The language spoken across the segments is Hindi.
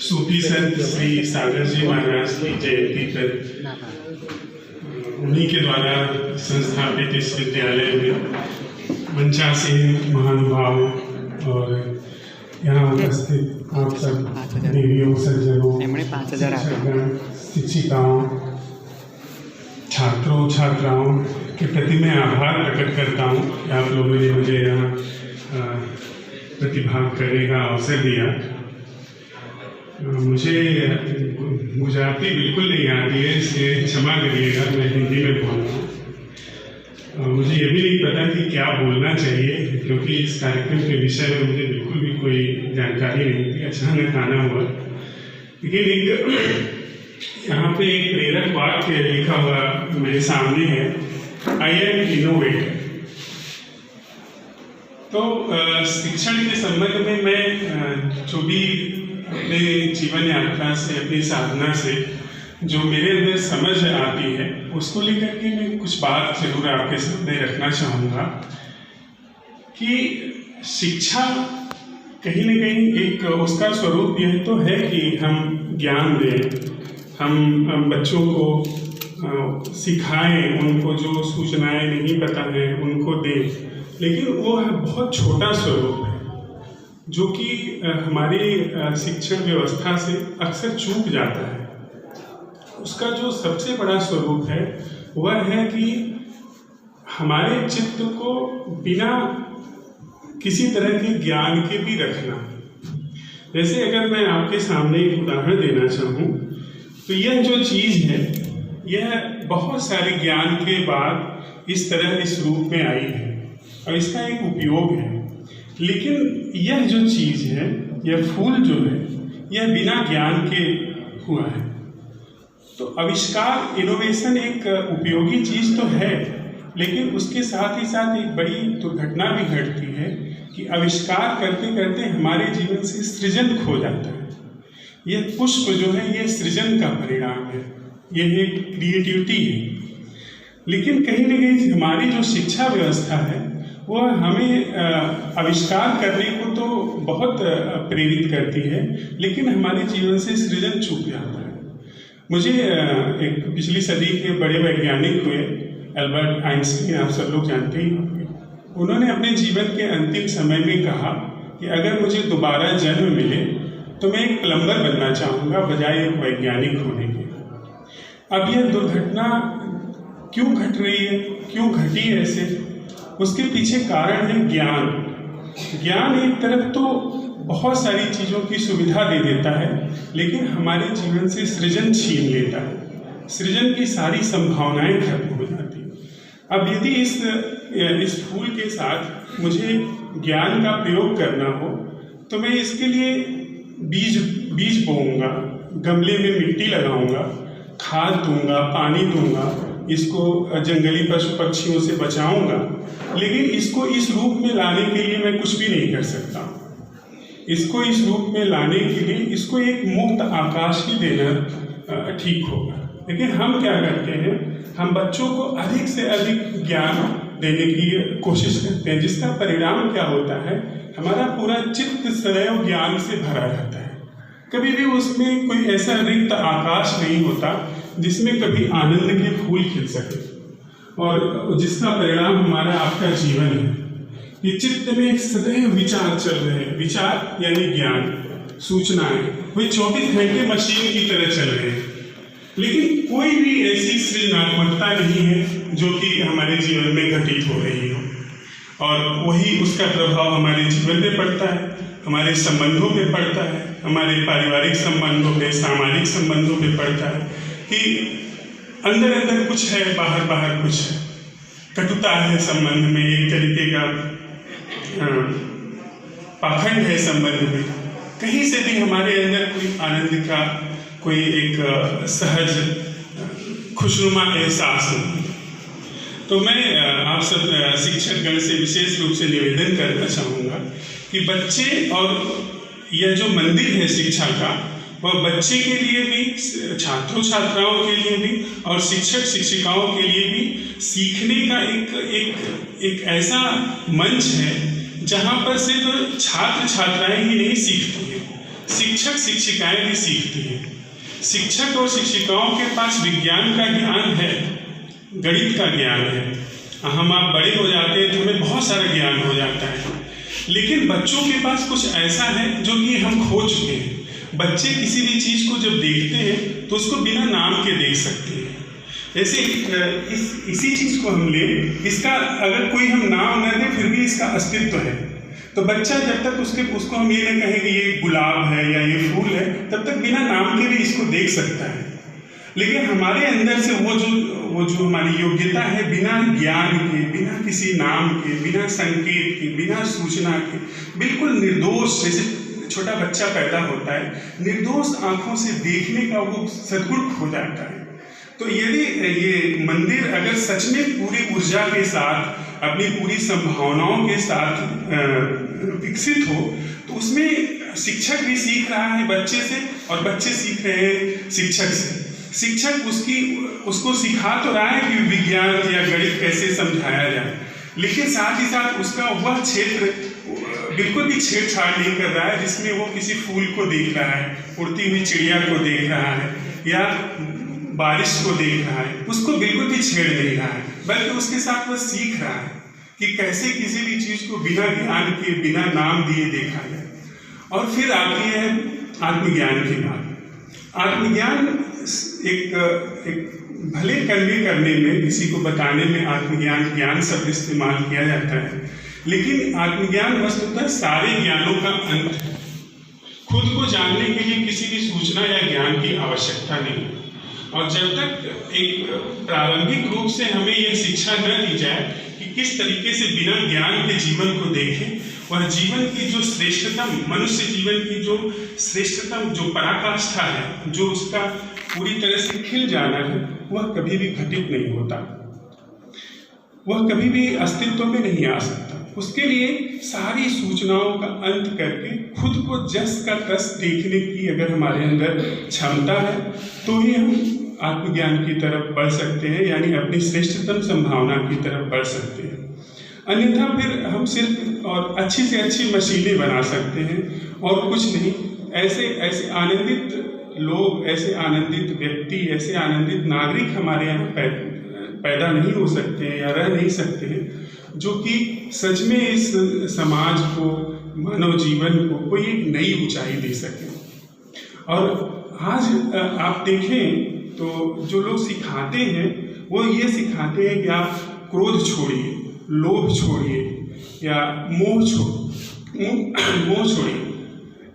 सूफी संत श्री सागर जी महाराज की जयंती पर उन्हीं के द्वारा संस्थापित इस विद्यालय में 85 महानुभाव और यहाँ उपस्थित आप सब देवियों, सज्जनों, शिक्षिकाओं, छात्रों छात्राओं के प्रति मैं आभार प्रकट करता हूँ कि आप लोगों ने मुझे यहाँ प्रतिभाग करने का अवसर दिया। मुझे गुजराती बिल्कुल नहीं आती है, इसलिए क्षमा करिएगा, मैं हिंदी में बोल रहा हूँ। मुझे ये भी नहीं पता कि क्या बोलना चाहिए, क्योंकि इस कार्यक्रम के विषय में मुझे बिल्कुल भी कोई जानकारी नहीं थी। अचानक आना हुआ, लेकिन एक यहाँ पे एक प्रेरक वाक्य लिखा हुआ मेरे सामने है, आई एम इनोवेटर। तो शिक्षण के संबंध में मैं जो भी अपने जीवन यात्रा से, अपनी साधना से जो मेरे अंदर समझ आती है, उसको लेकर के मैं कुछ बात जरूर आपके सामने रखना चाहूँगा कि शिक्षा कहीं न कहीं एक उसका स्वरूप यह तो है कि हम ज्ञान दें, हम बच्चों को सिखाएं, उनको जो सूचनाएं नहीं पता है उनको दें, लेकिन वो बहुत छोटा स्वरूप है जो कि हमारी शिक्षण व्यवस्था से अक्सर चूक जाता है। उसका जो सबसे बड़ा स्वरूप है वह है कि हमारे चित्त को बिना किसी तरह के ज्ञान के भी रखना। जैसे अगर मैं आपके सामने एक उदाहरण देना चाहूँ तो यह जो चीज़ है यह बहुत सारे ज्ञान के बाद इस तरह इस रूप में आई है और इसका एक उपयोग है। लेकिन यह जो चीज़ है, यह फूल जो है, यह बिना ज्ञान के हुआ है। तो आविष्कार, इनोवेशन एक उपयोगी चीज़ तो है, लेकिन उसके साथ ही साथ एक बड़ी दुर्घटना भी घटती है कि आविष्कार करते करते हमारे जीवन से सृजन खो जाता है। यह पुष्प जो है ये सृजन का परिणाम है, यह एक क्रिएटिविटी है। लेकिन कहीं न कहीं हमारी जो शिक्षा व्यवस्था है वह हमें आविष्कार करने को तो बहुत प्रेरित करती है, लेकिन हमारे जीवन से सृजन चूक जाता है। मुझे एक पिछली सदी के बड़े वैज्ञानिक हुए एल्बर्ट आइंस्टीन, आप सब लोग जानते ही होंगे। उन्होंने अपने जीवन के अंतिम समय में कहा कि अगर मुझे दोबारा जन्म मिले तो मैं एक प्लम्बर बनना चाहूँगा बजाय एक वैज्ञानिक होने के। अब यह दुर्घटना क्यों घट रही है, क्यों घटी है ऐसे? उसके पीछे कारण है ज्ञान। ज्ञान एक तरफ तो बहुत सारी चीज़ों की सुविधा दे देता है, लेकिन हमारे जीवन से सृजन छीन लेता है, सृजन की सारी संभावनाएं खत्म हो जाती हैं। अब यदि इस फूल के साथ मुझे ज्ञान का प्रयोग करना हो तो मैं इसके लिए बीज बोऊंगा, गमले में मिट्टी लगाऊंगा, खाद दूंगा, पानी दूंगा, इसको जंगली पशु पक्षियों से बचाऊंगा, लेकिन इसको इस रूप में लाने के लिए मैं कुछ भी नहीं कर सकता। इसको इस रूप में लाने के लिए इसको एक मुक्त आकाश ही देना ठीक होगा। लेकिन हम क्या करते हैं, हम बच्चों को अधिक से अधिक ज्ञान देने की कोशिश करते हैं, जिसका परिणाम क्या होता है, हमारा पूरा चित्त सदैव ज्ञान से भरा रहता है। कभी भी उसमें कोई ऐसा रिक्त आकाश नहीं होता जिसमें कभी आनंद के फूल खिल सके, और जिसका परिणाम हमारा आपका जीवन है। ये चित्त में सदैव विचार चल रहे हैं, विचार यानी ज्ञान, सूचनाएं वे 24 घंटे मशीन की तरह चल रहे हैं, लेकिन कोई भी ऐसी सृजनात्मकता नहीं है जो कि हमारे जीवन में घटित हो रही हो, और वही उसका प्रभाव हमारे जीवन में पड़ता है, हमारे संबंधों पे पड़ता है, हमारे पारिवारिक संबंधों पे, सामाजिक संबंधों पे पड़ता है कि अंदर अंदर कुछ है, बाहर बाहर कुछ है। कटुता है संबंध में, एक तरीके का पाखंड है संबंध में, कहीं से भी हमारे अंदर कोई आनंद का कोई एक सहज खुशनुमा एहसास नहीं। तो मैं आप सब शिक्षकगण से विशेष रूप से निवेदन करना चाहूँगा कि बच्चे, और यह जो मंदिर है शिक्षा का, वह बच्चे के लिए भी, छात्रों छात्राओं के लिए भी और शिक्षक शिक्षिकाओं के लिए भी सीखने का एक ऐसा मंच है जहाँ पर सिर्फ छात्र छात्राएं ही नहीं सीखती हैं, शिक्षक शिक्षिकाएं भी सीखती हैं। शिक्षक और शिक्षिकाओं के पास विज्ञान का ज्ञान है, गणित का ज्ञान है। हम आप बड़े हो जाते हैं तो हमें बहुत सारा ज्ञान हो जाता है, लेकिन बच्चों के पास कुछ ऐसा है जो कि हम खो चुके हैं। बच्चे किसी भी चीज़ को जब देखते हैं तो उसको बिना नाम के देख सकते हैं। जैसे इसी चीज़ को हम लें, इसका अगर कोई हम नाम न दें फिर भी इसका अस्तित्व है, तो बच्चा जब तक उसको हम ये न कहें कि ये गुलाब है या ये फूल है, तब तक बिना नाम के भी इसको देख सकता है। लेकिन हमारे अंदर से वो जो हमारी योग्यता है, बिना ज्ञान के, बिना किसी नाम के, बिना संकेत के, बिना सूचना के, बिल्कुल निर्दोष, जैसे छोटा बच्चा पैदा होता है, निर्दोष आंखों से देखने का वो सद्गुण खो जाता है। तो यदि ये मंदिर अगर सच में पूरी ऊर्जा के साथ, अपनी पूरी संभावनाओं के साथ विकसित हो, तो उसमें शिक्षक भी सीख रहा है बच्चे से और बच्चे सीख रहे हैं शिक्षक से। शिक्षक उसको सिखा तो रहा है कि विज्ञान या गणित कैसे समझाया जाए, लेकिन साथ ही साथ उसका वह क्षेत्र बिल्कुल भी छेड़छाड़ नहीं कर रहा है जिसमें वो किसी फूल को देख रहा है, उड़ती हुई चिड़िया को देख रहा है या बारिश को देख रहा है, उसको बिल्कुल भी छेड़ नहीं रहा है, बल्कि उसके साथ वह सीख रहा है कि कैसे किसी भी चीज़ को बिना ज्ञान के, बिना नाम दिए देखा जाए। और फिर आती है आत्मज्ञान की बात। आत्मज्ञान एक भले कन्वे करने में, किसी को बताने में आत्मज्ञान, ज्ञान शब्द इस्तेमाल किया जाता है, लेकिन आत्मज्ञान वस्तुतः सारे ज्ञानों का अंत है। खुद को जानने के लिए किसी भी सूचना या ज्ञान की आवश्यकता नहीं, और जब तक एक प्रारंभिक रूप से हमें यह शिक्षा न दी जाए कि किस तरीके से बिना ज्ञान के जीवन को देखें, वह जीवन की जो श्रेष्ठतम, मनुष्य जीवन की जो श्रेष्ठतम, जो पराकाष्ठा है, जो उसका पूरी तरह से खिल जाना है, वह कभी भी घटित नहीं होता, वह कभी भी अस्तित्व में नहीं आ सकता। उसके लिए सारी सूचनाओं का अंत करके खुद को जस का तस देखने की अगर हमारे अंदर क्षमता है, तो ही हम आत्मज्ञान की तरफ बढ़ सकते हैं, यानी अपनी श्रेष्ठतम संभावना की तरफ बढ़ सकते हैं। अन्यथा फिर हम सिर्फ और अच्छी से अच्छी मशीनें बना सकते हैं और कुछ नहीं। ऐसे आनंदित लोग, ऐसे आनंदित व्यक्ति, ऐसे आनंदित नागरिक हमारे यहाँ पैदा नहीं हो सकते हैं या रह नहीं सकते हैं, जो कि सच में इस समाज को, मानव जीवन को कोई एक नई ऊंचाई दे सके। और आज आप देखें तो जो लोग सिखाते हैं वो ये सिखाते हैं कि आप क्रोध छोड़िए, लोभ छोड़िए या मोह छोड़िए,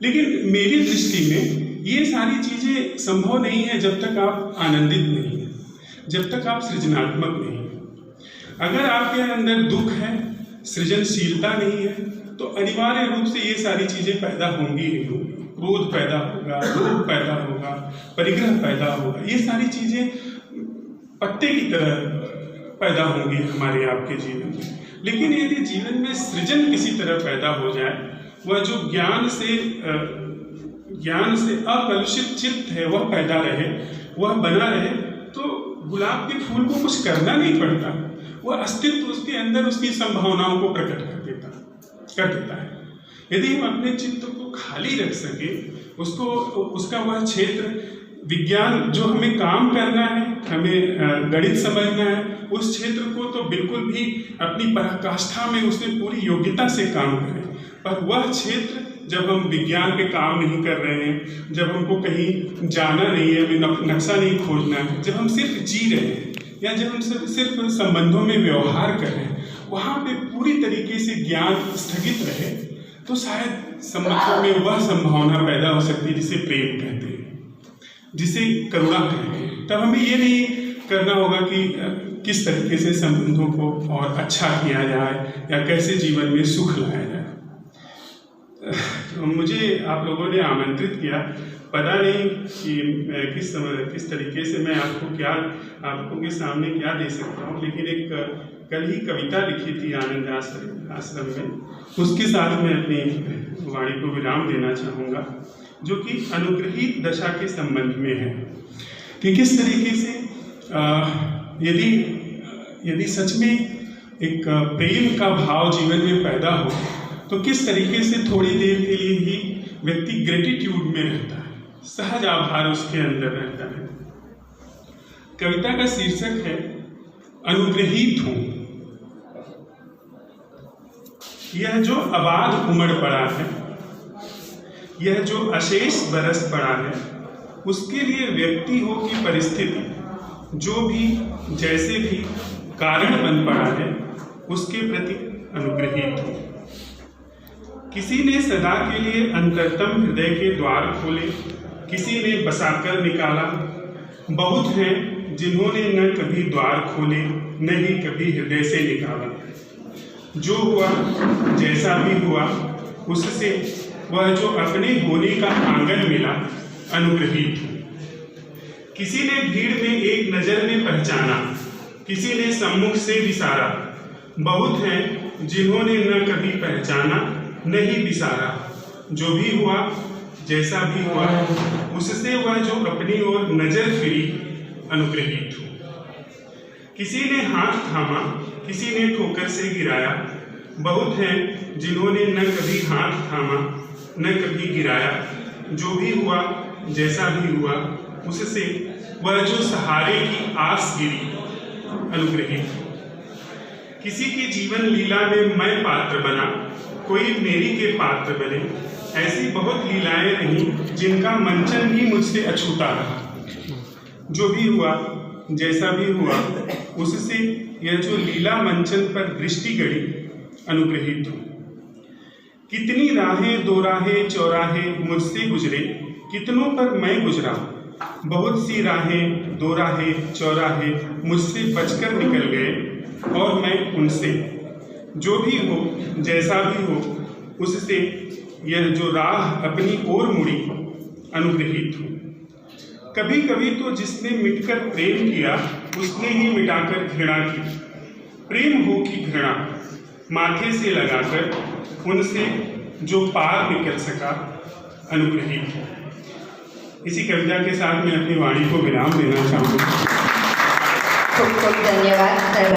लेकिन मेरी दृष्टि में ये सारी चीज़ें संभव नहीं है जब तक आप आनंदित नहीं हैं, जब तक आप सृजनात्मक नहीं हैं। अगर आपके अंदर दुख है, सृजनशीलता नहीं है, तो अनिवार्य रूप से ये सारी चीज़ें पैदा होंगी ही होंगी। क्रोध पैदा होगा, लोभ पैदा होगा, परिग्रह पैदा होगा, ये सारी चीज़ें पत्ते की तरह पैदा होंगी हमारे आपके जीवन में। लेकिन यदि जीवन में सृजन किसी तरह पैदा हो जाए, वह जो ज्ञान से अकलुषित चित्त है वह पैदा रहे, वह बना रहे, तो गुलाब के फूल को कुछ करना नहीं पड़ता, वह अस्तित्व उसके अंदर उसकी संभावनाओं को प्रकट कर देता है। यदि हम अपने चित्त को खाली रख सके, उसका वह क्षेत्र, विज्ञान जो हमें काम करना है, हमें गणित समझना है, उस क्षेत्र को तो बिल्कुल भी अपनी पराकाष्ठा में उसमें पूरी योग्यता से काम करें। पर वह क्षेत्र जब हम विज्ञान पे काम नहीं कर रहे हैं, जब हमको कहीं जाना नहीं है, हमें नक्शा नहीं खोजना है, जब हम सिर्फ जी रहे हैं या जब हम सिर्फ संबंधों में व्यवहार कर रहे हैं, वहाँ पे पूरी तरीके से ज्ञान स्थगित रहे, तो शायद संबंधों में वह संभावना पैदा हो सकती है जिसे प्रेम कहते हैं, जिसे करुणा कहते हैं। तब हमें ये नहीं करना होगा कि किस तरीके से संबंधों को और अच्छा किया जाए या कैसे जीवन में सुख लाया जाए। मुझे आप लोगों ने आमंत्रित किया, पता नहीं कि किस तरीके से मैं आपको के सामने क्या दे सकता हूँ, लेकिन एक कल ही कविता लिखी थी आनंद आश्रम में, उसके साथ मैं अपनी वाणी को विराम देना चाहूँगा, जो कि अनुग्रहित दशा के संबंध में है कि किस तरीके से यदि सच में एक प्रेम का भाव जीवन में पैदा हो, तो किस तरीके से थोड़ी देर के लिए ही व्यक्ति ग्रेटिट्यूड में रहता है, सहज आभार उसके अंदर रहता है। कविता का शीर्षक है अनुग्रहित हूं। यह जो अबाध उमड़ पड़ा है, यह जो अशेष बरस पड़ा है, उसके लिए व्यक्ति हो कि परिस्थिति, जो भी जैसे भी कारण बन पड़ा है, उसके प्रति अनुग्रहित हो। किसी ने सदा के लिए अंतरतम हृदय के द्वार खोले, किसी ने बसाकर निकाला। बहुत हैं जिन्होंने न कभी द्वार खोले, न ही कभी हृदय से निकाला। जो हुआ जैसा भी हुआ, उससे वह जो अपने होने का आंगन मिला, अनुग्रहित हो। किसी ने भीड़ में एक नजर में पहचाना, किसी ने सम्मुख से विसारा। बहुत हैं जिन्होंने न कभी पहचाना, न ही विसारा। जो भी हुआ जैसा भी हुआ, उससे वह जो अपनी ओर नजर फिरी, अनुग्रहित हो। किसी ने हाथ थामा, किसी ने ठोकर से गिराया। बहुत हैं जिन्होंने न कभी हाथ थामा, न कभी गिराया। जो भी हुआ जैसा भी हुआ, उससे वह जो सहारे की आस गिरी, अनुग्रहित हो। किसी के जीवन लीला में मैं पात्र बना, कोई मेरी के पात्र बने। ऐसी बहुत लीलाएं रहीं जिनका मंचन भी मुझसे अछूता रहा। जो भी हुआ जैसा भी हुआ, उससे यह जो लीला मंचन पर दृष्टि गड़ी, अनुग्रहित हो। कितनी राहें दो राहें चौराहे मुझसे गुजरे, कितनों पर मैं गुजरा। बहुत सी राहें दो राहें चौराहे मुझसे बचकर निकल गए, और मैं उनसे। जो भी हो जैसा भी हो, उससे यह जो राह अपनी ओर मुड़ी, अनुग्रहित हो। कभी कभी तो जिसने मिटकर प्रेम किया, उसने ही मिटाकर घृणा की। प्रेम हो कि घृणा, माथे से लगाकर उनसे जो पार निकल सका, अनुग्रहित हो। इसी कविता के साथ मैं अपनी वाणी को विराम देना चाहूँगा। खूब खूब धन्यवाद।